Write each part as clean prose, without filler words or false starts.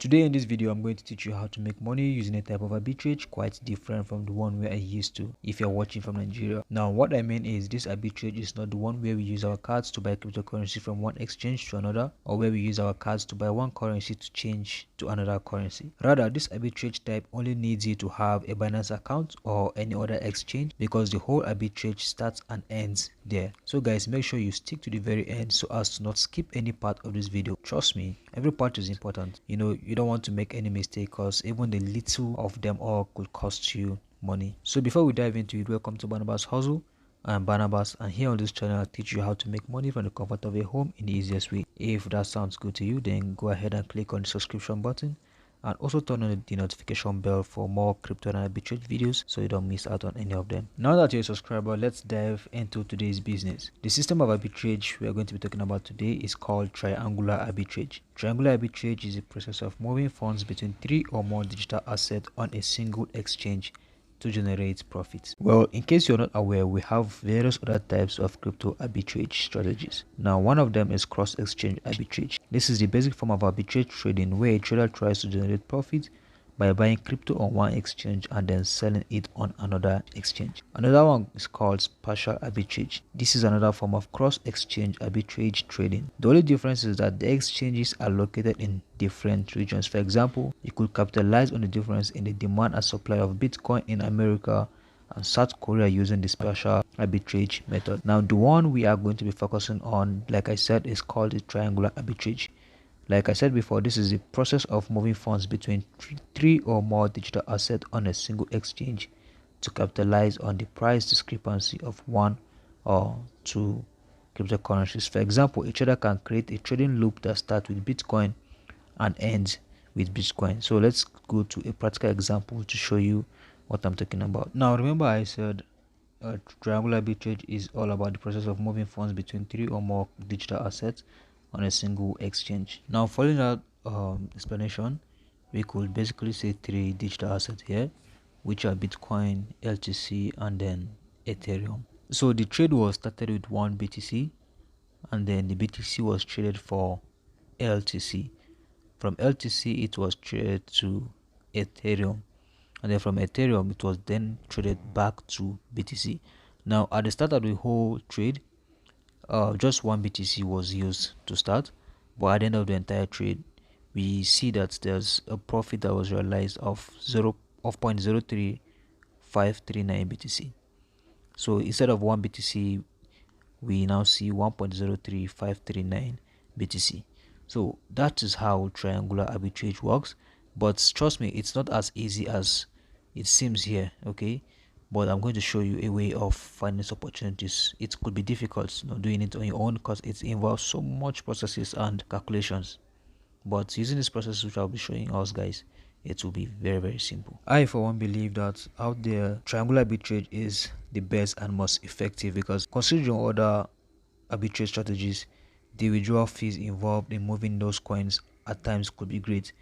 Today in this video, I'm going to teach you how to make money using a type of arbitrage quite different from the one where I used to if you're watching from Nigeria. Now, what I mean is this arbitrage is not the one where we use our cards to buy cryptocurrency from one exchange to another, or where we use our cards to buy one currency to change to another currency. Rather, this arbitrage type only needs you to have a Binance account or any other exchange, because the whole arbitrage starts and ends there. So guys, make sure you stick to the very end so as to not skip any part of this video. Trust me, every part is important. You don't want to make any mistake, because even the little of them all could cost you money. So before we dive into it, welcome to Barnabas Hustle. I'm Barnabas, and here on this channel I'll teach you how to make money from the comfort of your home in the easiest way. If that sounds good to you, then go ahead and click on the subscription button, and also turn on the notification bell for more crypto and arbitrage videos so you don't miss out on any of them. Now that you're a subscriber, let's dive into today's business. The system of arbitrage we are going to be talking about today is called Triangular Arbitrage. Triangular Arbitrage is a process of moving funds between 3 or more digital assets on a single exchange to generate profits. Well, in case you're not aware, we have various other types of crypto arbitrage strategies. Now, one of them is cross-exchange arbitrage. This is the basic form of arbitrage trading where a trader tries to generate profit by buying crypto on one exchange and then selling it on another exchange. Another one is called partial arbitrage. This is another form of cross-exchange arbitrage trading. The only difference is that the exchanges are located in different regions. For example, you could capitalize on the difference in the demand and supply of Bitcoin in America and South Korea using this partial arbitrage method. Now, the one we are going to be focusing on, like I said, is called the triangular arbitrage. Like I said before, this is the process of moving funds between three or more digital assets on a single exchange to capitalize on the price discrepancy of one or two cryptocurrencies. For example, a trader can create a trading loop that starts with Bitcoin and ends with Bitcoin. So let's go to a practical example to show you what I'm talking about. Now, remember I said triangular arbitrage is all about the process of moving funds between 3 or more digital assets on a single exchange. Now, following that explanation, we could basically say 3 digital assets here, which are Bitcoin, LTC, and then Ethereum. So the trade was started with 1 BTC, and then the BTC was traded for LTC. From LTC, it was traded to Ethereum, and then from Ethereum, it was then traded back to BTC. Now, at the start of the whole trade, just 1 BTC was used to start, but at the end of the entire trade, we see that there's a profit that was realized of 0.03539 BTC. So instead of 1 BTC, we now see 1.03539 BTC. So that is how triangular arbitrage works. But trust me, it's not as easy as it seems here, okay? But I'm going to show you a way of finding opportunities. It could be difficult, doing it on your own, because it involves so much processes and calculations. But using this process which I'll be showing us, guys, it will be very simple. I for one believe that out there, triangular arbitrage is the best and most effective, because considering other arbitrage strategies, the withdrawal fees involved in moving those coins at times could be great.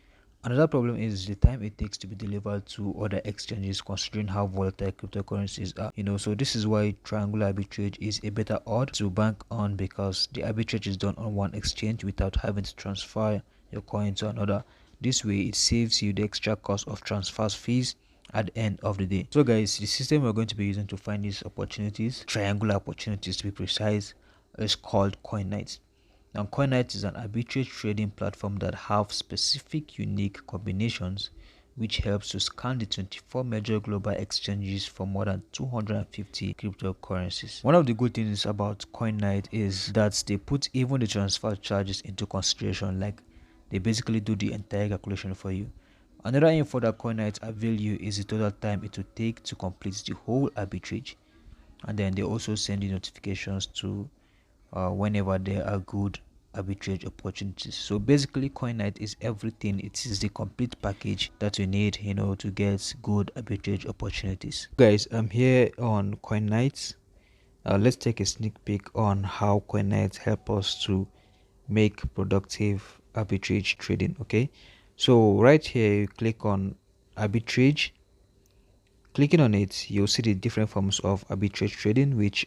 Another problem is the time it takes to be delivered to other exchanges, considering how volatile cryptocurrencies are. So this is why triangular arbitrage is a better odd to bank on, because the arbitrage is done on one exchange without having to transfer your coin to another. This way it saves you the extra cost of transfer fees at the end of the day. So guys, the system we're going to be using to find these opportunities, triangular opportunities to be precise, is called Koinknight. Now, Koinknight is an arbitrage trading platform that have specific unique combinations, which helps to scan the 24 major global exchanges for more than 250 cryptocurrencies. One of the good things about Koinknight is that they put even the transfer charges into consideration. Like, they basically do the entire calculation for you. Another info that Koinknight avail you is the total time it will take to complete the whole arbitrage, and then they also send you notifications to whenever there are good arbitrage opportunities. So basically, Koinknight is everything. It is the complete package that you need, to get good arbitrage opportunities. Guys, I'm here on Koinknight. Let's take a sneak peek on how Koinknight help us to make productive arbitrage trading. Okay, so right here you click on arbitrage. Clicking on it, you'll see the different forms of arbitrage trading, which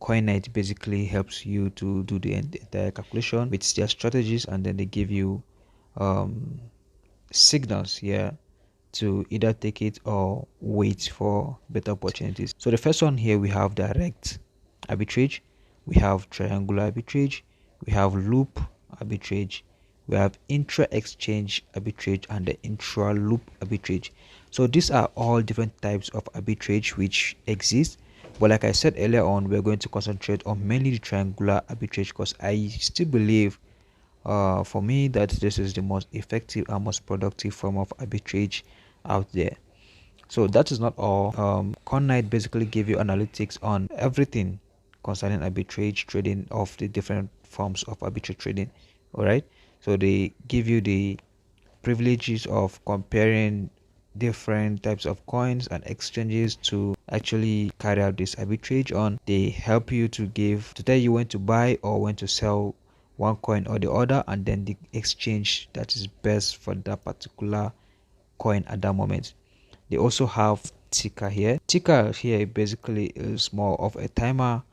Koinknight basically helps you to do the entire calculation with their strategies, and then they give you signals here to either take it or wait for better opportunities. So the first one here, we have direct arbitrage, we have triangular arbitrage, we have loop arbitrage, we have intra-exchange arbitrage, and the intra-loop arbitrage. So these are all different types of arbitrage which exist, but like I said earlier on, we're going to concentrate on mainly the triangular arbitrage because I still believe for me that this is the most effective and most productive form of arbitrage out there. So that is not all. Koinknight basically give you analytics on everything concerning arbitrage trading of the different forms of arbitrage trading. All right, so they give you the privileges of comparing different types of coins and exchanges to actually carry out this arbitrage on. They help you to tell you when to buy or when to sell one coin or the other, and then the exchange that is best for that particular coin at that moment. They also have ticker here. Ticker here basically is more of a timer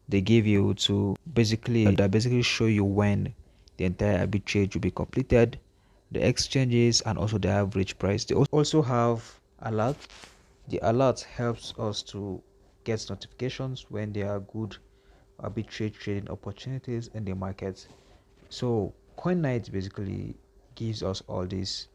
they give you to basically show you when the entire arbitrage will be completed, the exchanges, and also the average price. They also have alert. The alert helps us to get notifications when there are good arbitrage trading opportunities in the market. So Koinknight basically gives us all these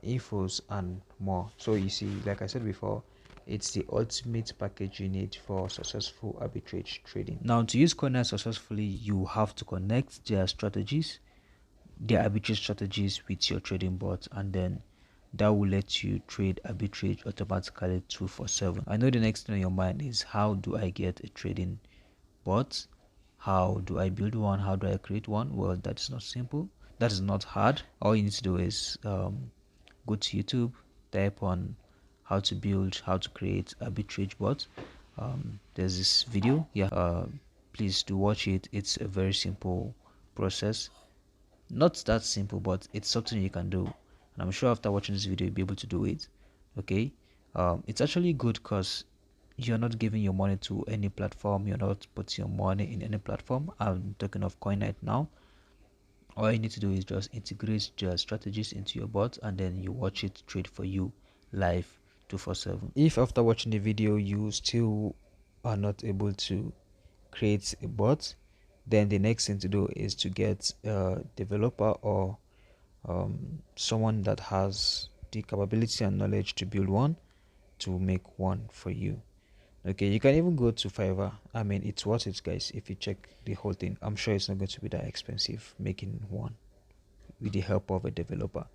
infos and more. So you see, like I said before, it's the ultimate package you need for successful arbitrage trading. Now, to use Koinknight successfully, you have to connect their strategies, their arbitrage strategies, with your trading bot, and then that will let you trade arbitrage automatically 247. I know the next thing on your mind is, how do I get a trading bot? How do I build one? How do I create one? Well, that is not simple. That is not hard. All you need to do is go to YouTube, type on how to create arbitrage bot. There's this video. Yeah, please do watch it. It's a very simple process. Not that simple, but it's something you can do, and I'm sure after watching this video you'll be able to do it. Okay, it's actually good because you're not giving your money to any platform, you're not putting your money in any platform. I'm talking of Koinknight now. All you need to do is just integrate your strategies into your bot, and then you watch it trade for you live 247. If after watching the video you still are not able to create a bot, then the next thing to do is to get a developer or someone that has the capability and knowledge to build one, to make one for you. Okay, you can even go to Fiverr. I mean, it's worth it, guys. If you check the whole thing, I'm sure it's not going to be that expensive making one with the help of a developer.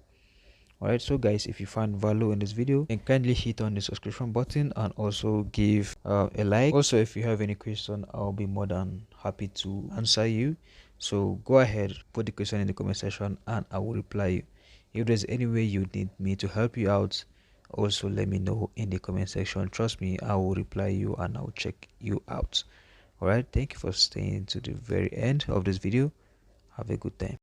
Alright, so guys, if you found value in this video, then kindly hit on the subscription button and also give a like. Also, if you have any question, I'll be more than happy to answer you. So go ahead, put the question in the comment section and I will reply you. If there's any way you need me to help you out, also let me know in the comment section. Trust me, I will reply you and I'll check you out. Alright, thank you for staying to the very end of this video. Have a good time.